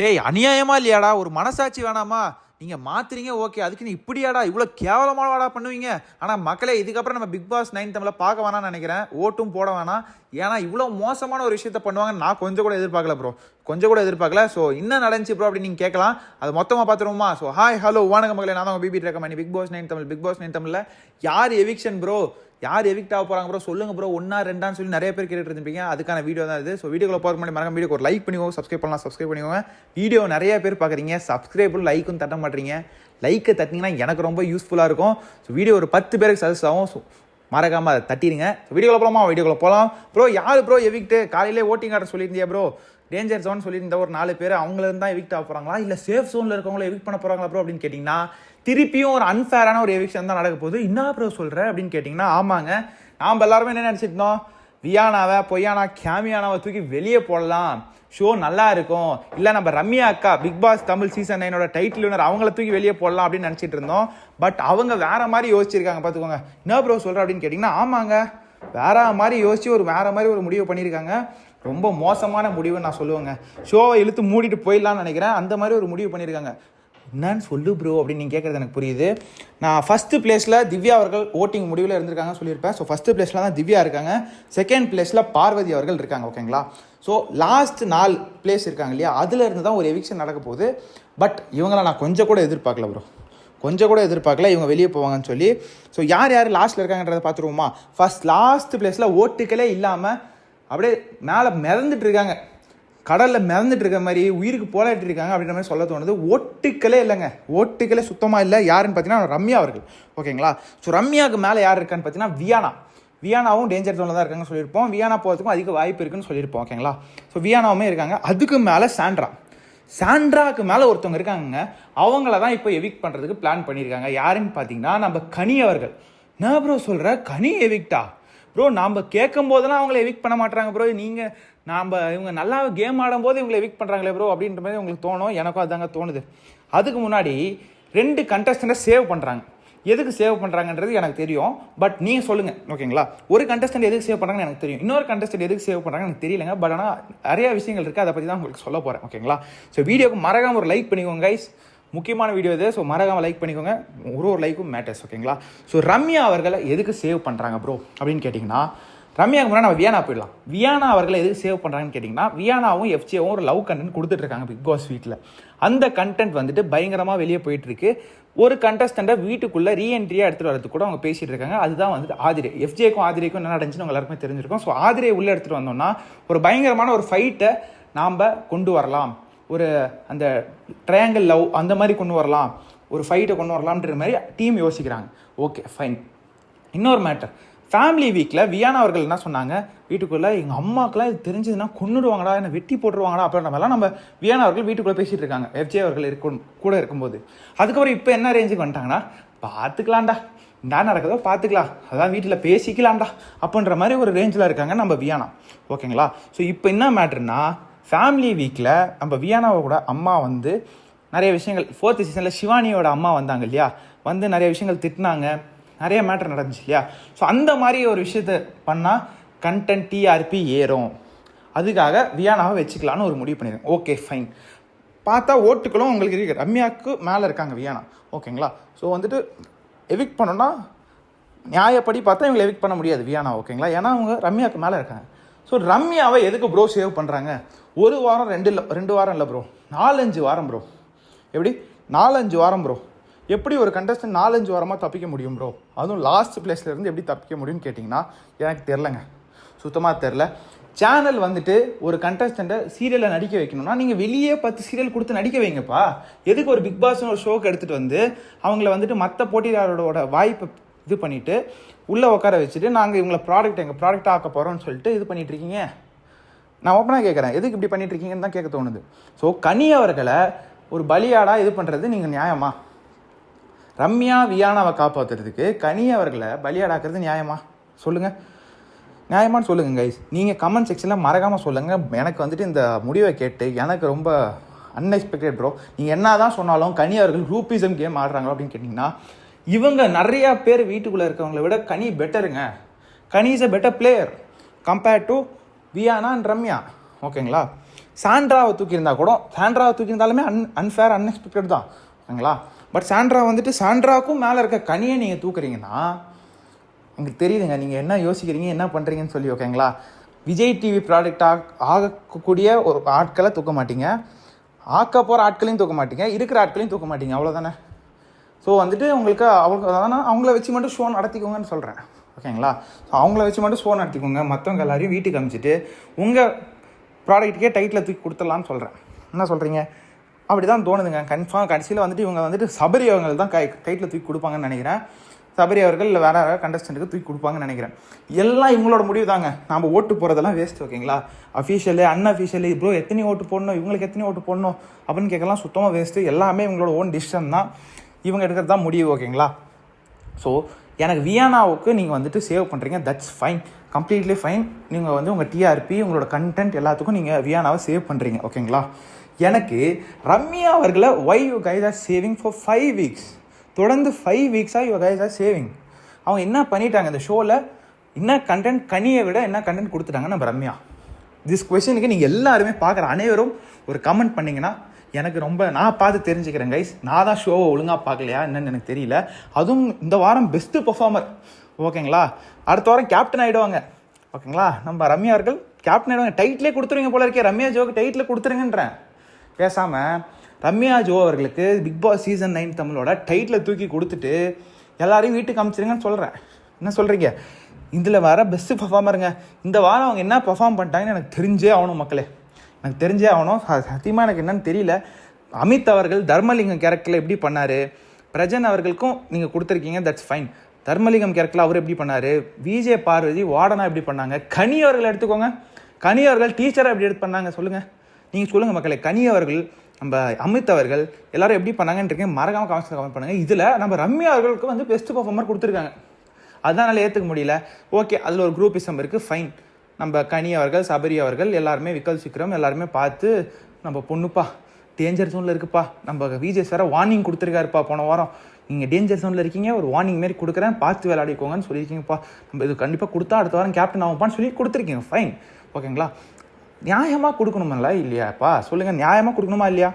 டேய் அநியாயமா இல்லையாடா? ஒரு மனசாட்சி வேணாமா? நீங்க மாத்துறீங்க ஓகே. அதுக்குன்னு இப்படியாடா இவ்வளோ கேவலமாடா பண்ணுவீங்க? ஆனா மக்களே இதுக்கப்புறம் நம்ம பிக் பாஸ் 9 தமிழ பார்க்க வேணாம்னு நினைக்கிறேன். ஓட்டும் போட வேணாம். ஏன்னா இவ்வளோ மோசமான ஒரு விஷயத்த பண்ணுவாங்கன்னு நான் கொஞ்சம் கூட எதிர்பார்க்கல ப்ரோ. கொஞ்சம் கூட எதிர்பார்க்கல. ஸோ என்ன நடந்துச்சு ப்ரோ அப்படின்னு நீங்கள் கேட்கலாம். அது மொத்தமாக பார்த்துருவோமா? ஸோ ஹாய் ஹலோ வணக்கம் மக்களே, நான் தான் BB recommend Bigg Boss 9 Tamil. Bigg Boss 9 தமிழில் யார் எவிக்ஷன் ப்ரோ, யார் எவிக்ட் ஆக போறாங்க ப்ரோ சொல்லுங்க ப்ரோ, ஒன்னா ரெண்டான்னு சொல்லி நிறைய பேர் கேட்டுட்டு இருப்பீங்க. அதுக்கான வீடியோ தான் இது. ஸோ வீடியோக்குள்ள போகிற முன்னாடி மறக்காம வீடியோக்கு ஒரு லைக் பண்ணிக்கோங்க, சப்ஸ்கிரைப் பண்ணலாம், சப்ஸ்கிரைப் பண்ணிக்கோங்க. வீடியோ நிறைய பேர் பார்க்குறீங்க, சப்ஸ்கிரைபும் லைக்கும் தட்ட மாட்டீங்க. லைக்கை தட்டிங்கன்னா எனக்கு ரொம்ப யூஸ்ஃபுல்லாக இருக்கும். ஸோ வீடியோ ஒரு 10 பேருக்கு சஜஸ்ட் ஆகும். ஸோ மறக்காம அதை தட்டிடுங்க. ஸோ வீடியோக்குள்ள போகலாமா? வீடியோக்குள்ள போகலாம். ப்ரோ யார் ப்ரோ எவிக்ட்? காலையிலே ஓட்டிங் ஆர்டர் சொல்லியிருந்தியா ப்ரோ? டேஞ்சர் ஜோன் சொல்லியிருந்த ஒரு 4 பேர் அவங்கள இருந்தால் எவிக்ட் ஆக போகிறாங்களா, இல்லை சேஃப் ஜோனில் இருக்கவங்கள எவிக்ட் பண்ண போகிறாங்களா ப்ரோ அப்படின்னு கேட்டிங்கன்னா, திருப்பியும் ஒரு அன்ஃபேரான ஒரு எவிக்ஷன் தான் நடக்க போகுது. என்ன ப்ரோ சொல்கிற அப்படின்னு கேட்டிங்கன்னா, ஆமாங்க, நாம் எல்லாருமே என்ன நினச்சிருந்தோம், வியானாவை பொய்யானா கேமியானாவை தூக்கி வெளியே போடலாம், ஷோ நல்லா இருக்கும், இல்லை நம்ம ரம்யா அக்கா Bigg Boss Tamil season 9 title winner அவங்கள தூக்கி வெளியே போடலாம் அப்படின்னு நினச்சிட்டு இருந்தோம். பட் அவங்க வேற மாதிரி யோசிச்சிருக்காங்க. பார்த்துக்கோங்க. என்ன ப்ரோ சொல்கிற அப்படின்னு கேட்டிங்கன்னா, ஆமாங்க, வேற மாதிரி யோசிச்சு வேற மாதிரி ஒரு முடிவு பண்ணியிருக்காங்க. ரொம்ப மோசமான முடிவுன்னு நான் சொல்லுவேங்க. ஷோவை இழுத்து மூடிட்டு போயிடலான்னு நினைக்கிறேன். அந்த மாதிரி ஒரு முடிவு பண்ணியிருக்காங்க. என்னன்னு சொல்லு ப்ரோ அப்படின்னு நீங்கள் கேட்குறது எனக்கு புரியுது. நான் ஃபஸ்ட்டு பிளேஸில் திவ்யா அவர்கள் ஓட்டிங் முடிவில் இருந்திருக்காங்க சொல்லியிருப்பேன். ஸோ ஃபஸ்ட்டு பிளேஸில் தான் திவ்யா இருக்காங்க. செகண்ட் பிளேஸில் பார்வதி அவர்கள் இருக்காங்க. ஓகேங்களா? ஸோ லாஸ்ட் 4 பிளேஸ் இருக்காங்க இல்லையா, அதில் இருந்து தான் ஒரு எவிக்ஷன் நடக்க போகுது. பட் இவங்களை நான் கொஞ்சம் கூட எதிர்பார்க்கல ப்ரோ, கொஞ்சம் கூட எதிர்பார்க்கல இவங்க வெளியே போவாங்கன்னு சொல்லி. ஸோ யார் யார் லாஸ்ட்டில் இருக்காங்கன்றதை பார்த்துருவோமா? லாஸ்ட் பிளேஸில் ஓட்டுக்களே இல்லாமல் அப்படியே மேலே மிதந்துட்டு இருக்காங்க, கடலில் மிதந்துட்டு இருக்க மாதிரி, உயிருக்கு போராடிட்டு இருக்காங்க அப்படின்ற மாதிரி சொல்ல தோணுது. ஓட்டுக்களே இல்லைங்க, ஓட்டுக்களே சுத்தமாக இல்லை. யாருன்னு பார்த்தீங்கன்னா ரம்யா அவர்கள். ஓகேங்களா? ஸோ ரம்யாவுக்கு மேலே யார் இருக்கான்னு பார்த்தீங்கன்னா வியானாவும் டேஞ்சர் ஜோனில் தான் இருக்காங்கன்னு சொல்லியிருப்போம். வியானா போகிறதுக்கும் அதிக வாய்ப்பு இருக்குன்னு சொல்லியிருப்போம். ஓகேங்களா? ஸோ வியானாவுமே இருக்காங்க. அதுக்கு மேலே சாண்ட்ராவுக்கு மேலே ஒருத்தவங்க இருக்காங்க. அவங்கள தான் இப்போ எவிக்ட் பண்ணுறதுக்கு பிளான் பண்ணியிருக்காங்க. யாருன்னு பார்த்தீங்கன்னா நம்ம கனி அவர்கள். என்ன ப்ரோ சொல்கிற, கனி எவிக்டா ப்ரோ? நாம் கேட்கும் போதெல்லாம் அவங்கள எவிக்ட் பண்ண மாட்டாங்க ப்ரோ. நீங்கள் இவங்க நல்லா கேம் ஆடும்போது இவங்களை எவிக்ட் பண்ணுறாங்களே ப்ரோ அப்படின்ற மாதிரி உங்களுக்கு தோணும். எனக்கும் அதுதாங்க தோணுது. அதுக்கு முன்னாடி 2 கண்டஸ்டண்ட்டை சேவ் பண்ணுறாங்க. எதுக்கு சேவ் பண்ணுறாங்கன்றது எனக்கு தெரியும். பட் நீங்கள் சொல்லுங்கள். ஓகேங்களா? ஒரு கண்டஸ்டன்ட் எதுக்கு சேவ் பண்ணுறாங்கன்னு எனக்கு தெரியும், இன்னொரு கண்டஸ்டன்ட் எதுக்கு சேவ் பண்ணுறாங்கன்னு எனக்கு தெரியலங்க. பட் ஆனால் நிறைய விஷயங்கள் இருக்குது, அதை பற்றி தான் உங்களுக்கு சொல்ல போகிறேன். ஓகேங்களா? ஸோ வீடியோக்கு மறக்காம ஒரு லைக் பண்ணிக்கோங்க கைஸ். முக்கியமான வீடியோ இது. ஸோ மறக்காமல் லைக் பண்ணிக்கோங்க. ஒரு லைக்கும் மேட்டர்ஸ். ஓகேங்களா? ஸோ ரம்யா அவர்களை எதுக்கு சேவ் பண்ணுறாங்க ப்ரோ அப்படின்னு கேட்டிங்கன்னா, ரம்யாவுக்கு முன்னாடி நம்ம வியானா போயிடலாம். வியானா அவர்களை எதுக்கு சேவ் பண்ணுறாங்கன்னு கேட்டிங்கன்னா, வியானாவும் எஃப்ஜேவும் ஒரு லவ் கண்டென்ட் கொடுத்துட்ருக்காங்க பிக் பாஸ் வீட்டில். அந்த கண்டென்ட் வந்துட்டு பயங்கரமாக வெளியே போயிட்டுருக்கு. ஒரு கண்டஸ்டண்ட்டை வீட்டுக்குள்ளே ரீஎன்ட்ரியாக எடுத்துகிட்டு வரதுக்கு கூட அவங்க பேசிகிட்டு இருக்காங்க. அதுதான் வந்துட்டு ஆதிரே. எஃப்ஜேக்கும் ஆதிரேக்கும் என்ன நடந்துச்சுன்னு எல்லாருக்குமே தெரிஞ்சிருக்கும். ஸோ ஆதிரே உள்ளே எடுத்துகிட்டு வந்தோம்னா ஒரு பயங்கரமான ஒரு ஃபைட்டை நாம் கொண்டு வரலாம். ஒரு அந்த ட்ரையாங்கிள் லவ் அந்த மாதிரி கொண்டு வரலாம், ஒரு ஃபைட்டை கொண்டு வரலாம்ன்ற மாதிரி டீம் யோசிக்கிறாங்க. Okay fine. இன்னொரு மேட்டர், ஃபேமிலி வீக்கில் வியானா அவர்கள் என்ன சொன்னாங்க, வீட்டுக்குள்ளே எங்கள் அம்மாக்கெல்லாம் இது தெரிஞ்சதுன்னா கொண்டுடுவாங்கடா, என்ன வெட்டி போட்டுருவாங்கடா அப்படின்ற மாதிரிலாம் நம்ம வியானா அவர்கள் வீட்டுக்குள்ளே பேசிகிட்டு இருக்காங்க எஃப்ஜே அவர்கள் கூட இருக்கும்போது. அதுக்கப்புறம் இப்போ என்ன ரேஞ்சுக்கு வந்துட்டாங்கன்னா, பார்த்துக்கலாம்டா, என்ன நடக்குதோ பார்த்துக்கலாம், அதான் வீட்டில் பேசிக்கலாம்டா அப்படின்ற மாதிரி ஒரு ரேஞ்சில் இருக்காங்க நம்ம வியானா. ஓகேங்களா? ஸோ இப்போ என்ன மேட்ருன்னா, ஃபேமிலி வீக்கில் நம்ம வியானாவோட அம்மா வந்து நிறைய விஷயங்கள் 4th சீசனில் சிவானியோட அம்மா வந்தாங்க இல்லையா, வந்து நிறைய விஷயங்கள் திட்டினாங்க, நிறைய மேட்டர் நடந்துச்சு இல்லையா. ஸோ அந்த மாதிரி ஒரு விஷயத்த பண்ணால் கண்டென்ட் டிஆர்பி ஏறும், அதுக்காக வியானாவை வச்சுக்கலான்னு ஒரு முடிவு பண்ணிடுறேன். Okay fine. பார்த்தா ஓட்டுகளும் உங்களுக்கு இருக்கு, ரம்யாவுக்கு மேலே இருக்காங்க வியானா. ஓகேங்களா? ஸோ வந்துட்டு எவிக்ட் பண்ணோன்னா நியாயப்படி பார்த்தா இவங்களை எவிக்ட் பண்ண முடியாது வியானா. ஓகேங்களா? ஏன்னா அவங்க ரம்யாவுக்கு மேலே இருக்காங்க. ஸோ ரம்யாவை எதுக்கு ப்ரோ சேவ் பண்ணுறாங்க? 1 வாரம் 2 வாரம் இல்லை ப்ரோ, 4-5 வாரம் ப்ரோ. எப்படி 4-5 வாரம் ப்ரோ? எப்படி ஒரு கண்டஸ்டன்ட் 4-5 வாரமாக தப்பிக்க முடியும் ப்ரோ? அதுவும் லாஸ்ட் பிளேஸ்லேருந்து எப்படி தப்பிக்க முடியும்னு கேட்டிங்கன்னா எனக்கு தெரிலங்க, சுத்தமாக தெரில. சேனல் வந்துட்டு ஒரு கண்டஸ்டண்ட்டை சீரியலில் நடிக்க வைக்கணும்னா நீங்கள் வெளியே 10 சீரியல் கொடுத்து நடிக்க வைங்கப்பா. எதுக்கு ஒரு பிக் பாஸ்னு ஒரு ஷோக்கு எடுத்துகிட்டு வந்து அவங்கள வந்துட்டு மற்ற போட்டியாளரோட வாய்ப்பை இது பண்ணிவிட்டு உள்ளே உட்கார வச்சுட்டு நாங்கள் இவங்களை எங்கள் ப்ராடக்டாக ஆக்க போகிறோம்னு சொல்லிட்டு இது பண்ணிகிட்ருக்கீங்க. நான் ஓப்பனாக கேட்குறேன், எதுக்கு இப்படி பண்ணிகிட்ருக்கீங்கன்னு தான் கேட்க தோணுது. ஸோ கனி அவர்களை ஒரு பலியாடாக இது பண்ணுறது நீங்கள் நியாயமா? ரம்யா வியானாவை காப்பாற்றுறதுக்கு கனி அவர்களை பலியாடாக்குறது நியாயமா? சொல்லுங்கள், நியாயமானு சொல்லுங்கள் கைஸ். நீங்கள் கமெண்ட் செக்ஷனில் மறக்காமல் சொல்லுங்கள். எனக்கு வந்துட்டு இந்த முடிவை கேட்டு எனக்கு ரொம்ப அன்எக்ஸ்பெக்டட் ப்ரோ. நீங்கள் என்ன தான் சொன்னாலும் கனி அவர்கள் குரூப்பிசம் கேம் ஆடுறாங்க அப்படின்னு கேட்டிங்கன்னா, இவங்க நிறையா பேர் வீட்டுக்குள்ளே இருக்கவங்கள விட கனி பெட்டருங்க. Kani is a better player compared to Viyana and Ramya. ஓகேங்களா? சாண்ட்ராவை தூக்கியிருந்தா கூட சாண்ட்ராவை தூக்கியிருந்தாலுமே அன்ஃபேர் அன்எக்ஸ்பெக்டட் தான் ஓகேங்களா. பட் சாண்ட்ரா வந்துட்டு சாண்ட்ராவுக்கும் மேலே இருக்க கனியை நீங்கள் தூக்குறீங்கன்னா உங்களுக்கு தெரியுதுங்க நீங்கள் என்ன யோசிக்கிறீங்க என்ன பண்ணுறீங்கன்னு சொல்லி ஓகேங்களா. விஜய் டிவி ப்ராடக்ட் ஆகக்கூடிய ஒரு ஆட்களை தூக்க மாட்டீங்க, ஆக்க போகிற ஆட்களையும் தூக்க மாட்டீங்க, இருக்கிற ஆட்களையும் தூக்க மாட்டீங்க, அவ்வளோதானே. ஸோ வந்துட்டு உங்களுக்கு அவங்கள வச்சு மட்டும் ஷோ நடத்திக்கோங்கன்னு சொல்கிறேன் ஓகேங்களா. ஸோ அவங்கள வச்சு மட்டும் ஷோ நடத்திக்கோங்க, மற்றவங்க எல்லாரையும் வீட்டுக்கு அனுப்பிச்சிட்டு உங்கள் ப்ராடக்ட்டுக்கே டைட்டில் தூக்கி கொடுத்துடலான்னு சொல்கிறேன். என்ன சொல்கிறீங்க? அப்படி தான் தோணுதுங்க. கன்ஃபார்ம் கடைசியில் வந்துட்டு இவங்க வந்துட்டு சபரி அவர்கள் தான் டைட்டில் தூக்கி கொடுப்பாங்கன்னு நினைக்கிறேன். சபரி அவர்கள் இல்லை வேறு யாராவது கண்டஸ்டண்ட்டுக்கு தூக்கி கொடுப்பாங்கன்னு நினைக்கிறேன். எல்லாம் இவங்களோட முடிவு தாங்க. நம்ம ஓட்டு போகிறதெல்லாம் வேஸ்ட் ஓகேங்களா. அஃபீஷியலு அன்அஃபீஷியலு ப்ரோ எத்தனை ஓட்டு போடணும், இவங்களுக்கு எத்தனை ஓட்டு போடணும் அப்படின்னு கேட்கலாம் சுத்தமாக வேஸ்ட்டு. எல்லாமே இவங்களோட ஓன் டிசிஷன் தான், இவங்க எடுக்கிறது தான் முடிவு ஓகேங்களா. ஸோ எனக்கு வியானாவுக்கு நீங்கள் வந்துட்டு சேவ் பண்ணுறீங்க, தட்ஸ் ஃபைன், கம்ப்ளீட்லி ஃபைன். நீங்கள் வந்து உங்கள் டிஆர்பி உங்களோட கண்டென்ட் எல்லாத்துக்கும் நீங்கள் வியானாவை சேவ் பண்ணுறீங்க ஓகேங்களா. எனக்கு ரம்யா அவர்களை why you guys are saving for 5 weeks, தொடர்ந்து 5 வீக்ஸாக யூ கைஸ் ஆர் சேவிங். அவங்க என்ன பண்ணிட்டாங்க இந்த ஷோவில், என்ன கண்டென்ட், கனியை விட என்ன கண்டென்ட் கொடுத்துட்டாங்க நம்ம ரம்யா? திஸ் கொஸ்டினுக்கு நீங்கள் எல்லாருமே பார்க்குற அனைவரும் ஒரு கமெண்ட் பண்ணிங்கன்னா எனக்கு ரொம்ப, நான் பார்த்து தெரிஞ்சுக்கிறேன் கைஸ். நான் தான் ஷோவை ஒழுங்காக பார்க்கலையா என்னன்னு எனக்கு தெரியல. அதுவும் இந்த வாரம் பெஸ்ட்டு பர்ஃபார்மர் ஓகேங்களா. அடுத்த வாரம் கேப்டன் ஆகிடுவாங்க ஓகேங்களா. நம்ம ரம்யா அவர்கள் கேப்டன் ஆகிடுவாங்க, டைட்டிலே கொடுத்துருவீங்க போல இருக்கே. ரம்யா ஜோக்கு டைட்டில் கொடுத்துருங்கன்றேன். பேசாமல் ரம்யா ஜோ அவர்களுக்கு பிக் பாஸ் சீசன் 9 தமிழோட டைட்டில் தூக்கி கொடுத்துட்டு எல்லாரையும் வீட்டுக்கு அனுப்பிச்சிருங்கன்னு சொல்கிறேன். என்ன சொல்கிறீங்க? இதில் வர பெஸ்ட்டு பர்ஃபார்மருங்க. இந்த வாரம் அவங்க என்ன பர்ஃபார்ம் பண்ணிட்டாங்கன்னு எனக்கு தெரிஞ்சே ஆகணும் மக்களே, எனக்கு தெரிஞ்சே ஆகணும். சத்தியமாக எனக்கு என்னன்னு தெரியல. அமித் அவர்கள் தர்மலிங்கம் கேரக்டரில் எப்படி பண்ணார், பிரஜன் அவர்களுக்கும் நீங்கள் கொடுத்துருக்கீங்க, தட்ஸ் ஃபைன். தர்மலிங்கம் கேரக்டரில் அவர் எப்படி பண்ணார், விஜே பார்வதி வார்டனா எப்படி பண்ணாங்க, கனி அவர்கள் எடுத்துக்கோங்க, கனி அவர்கள் டீச்சராக எப்படி எடுத்து பண்ணாங்க சொல்லுங்கள், நீங்கள் சொல்லுங்கள் மக்களே. கனி அவர்கள், நம்ம அமித் அவர்கள் எல்லாரும் எப்படி பண்ணாங்கன்றீங்க, மறக்காமல் கமெண்ட் பண்ணுங்கள். இதில் நம்ம ரம்யா அவர்களுக்கு வந்து பெஸ்ட் பர்ஃபார்மர் கொடுத்துருக்காங்க, அதனால் ஏற்றுக்க முடியல. ஓகே, அதில் ஒரு குரூப்பிசம் இருக்குது, ஃபைன். நம்ம கனி அவர்கள், சபரி அவர்கள் எல்லாருமே, விக்கல் விக்ரம் எல்லாருமே பார்த்து நம்ம பொண்ணுப்பா டேஞ்சர் ஜோனில் இருக்குப்பா, நம்ம விஜய் சார் வார்னிங் கொடுத்துருக்காருப்பா போன வாரம், நீங்கள் டேஞ்சர் ஜோனில் இருக்கீங்க, ஒரு வார்னிங் மாரி கொடுக்குறேன், பார்த்து விளையாடிக்கோங்கன்னு சொல்லியிருக்கீங்கப்பா, நம்ம இது கண்டிப்பாக கொடுத்தா அடுத்த வாரம் கேப்டன் ஆகும்ப்பான்னு சொல்லி கொடுத்துருக்கீங்க, ஃபைன் ஓகேங்களா. நியாயமாக கொடுக்கணுமில்ல இல்லையாப்பா சொல்லுங்கள், நியாயமாக கொடுக்கணுமா இல்லையா?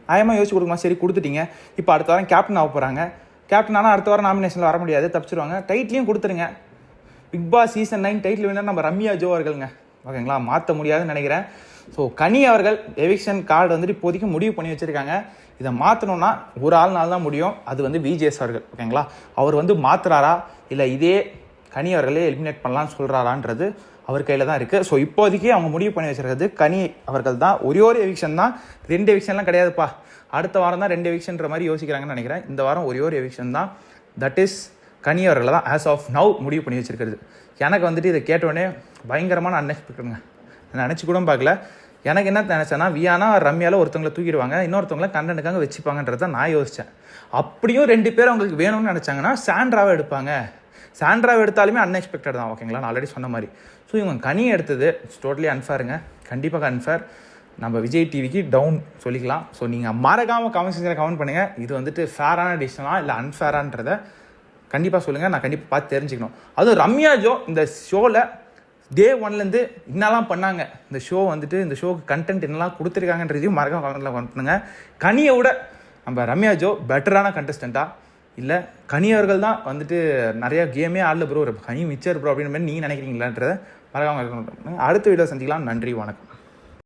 நியாயமாக யோசிச்சு கொடுக்குமா? சரி கொடுத்துட்டீங்க, இப்போ அடுத்த வாரம் கேப்டன் ஆக போகிறாங்க. கேப்டன் ஆனால் அடுத்த வாரம் நாமினேஷனில் வர முடியாது, தப்பிச்சிருவாங்க. டைட்டிலையும் கொடுத்துருங்க. Bigg pass season 9 title winner நம்ம ரம்யா ஜோ அவர்களுங்க ஓகேங்களா. மாற்ற முடியாதுன்னு நினைக்கிறேன். ஸோ கனி அவர்கள் எவிக்ஷன் கார்டு வந்துட்டு இப்போதைக்கு முடிவு பண்ணி வச்சுருக்காங்க. இதை மாற்றணும்னா ஒரு ஆள்னால தான் முடியும், அது வந்து விஜேஎஸ் அவர்கள் ஓகேங்களா. அவர் வந்து மாற்றுறாரா இல்லை இதே கனி அவர்களே எலிமினேட் பண்ணலான்னு சொல்கிறாரான்றது அவர் கையில் தான் இருக்குது. ஸோ இப்போதைக்கு அவங்க முடிவு பண்ணி வச்சுருக்கிறது கனி அவர்கள் தான். ஒரே ஒரு எவிக்ஷன் தான், 2 எவிக்ஷன்லாம் கிடையாதுப்பா. அடுத்த வாரம் தான் 2 எவிக்ஷன்ற மாதிரி யோசிக்கிறாங்கன்னு நினைக்கிறேன். இந்த வாரம் ஒரே ஒரு எவிக்ஷன் தான், தட் இஸ் கனி அவர்களை தான் ஆஸ் ஆஃப் நவ் முடிவு பண்ணி வச்சுருக்கிறது. எனக்கு வந்துட்டு இதை கேட்டோடனே பயங்கரமான அன்எக்ஸ்பெக்டடுங்க, நான் நினச்சி கூட பார்க்கல. எனக்கு என்ன நினச்சேன்னா வியானா ரம்யாவில் ஒருத்தவங்களை தூக்கிடுவாங்க, இன்னொருத்தவங்களை கண்டனுக்காக வச்சுப்பாங்கன்றது தான் நான் யோசித்தேன். அப்படியும் 2 பேர் அவங்களுக்கு வேணும்னு நினச்சாங்கன்னா சாண்ட்ராவை எடுப்பாங்க. சாண்ட்ராவை எடுத்தாலுமே அன்எக்ஸ்பெக்டட் தான் ஓகேங்களா, நான் ஆல்ரெடி சொன்ன மாதிரி. ஸோ இவங்க கனி எடுத்தது டோட்டலி அன்ஃபேருங்க, கண்டிப்பாக அன்ஃபேர். நம்ம விஜய் டிவிக்கு டவுன் சொல்லிக்கலாம். ஸோ நீங்கள் மறக்காமல் கமெண்ட் செக்ஷனில் கமெண்ட் பண்ணுங்கள், இது வந்துட்டு ஃபேரான டிசிஷனா இல்லை அன்ஃபேரான்றதை கண்டிப்பாக சொல்லுங்கள், நான் கண்டிப்பாக பார்த்து தெரிஞ்சுக்கணும். அதுவும் ரம்யா ஜோ இந்த ஷோவில் டே 1லேருந்து என்னெல்லாம் பண்ணாங்க, இந்த ஷோ வந்துட்டு இந்த ஷோக்கு கண்டென்ட் என்னெல்லாம் கொடுத்துருக்காங்கன்றதையும் மறக்காம கமெண்ட்டில் கமெண்ட் பண்ணுங்கள். கனியை விட நம்ம ரம்யா ஜோ பெட்டரான கண்டஸ்டண்ட்டாக இல்லை கனி அவர்கள் தான் வந்துட்டு நிறையா கேமே ஆடல ப்ரோ, கனி மிச்சர் ப்ரோ அப்படின்ற மாதிரி நீங்கள் நினைக்கிறீங்களான்றதை மறக்காம அடுத்த வீடியோ சந்திக்கலாம். நன்றி, வணக்கம்.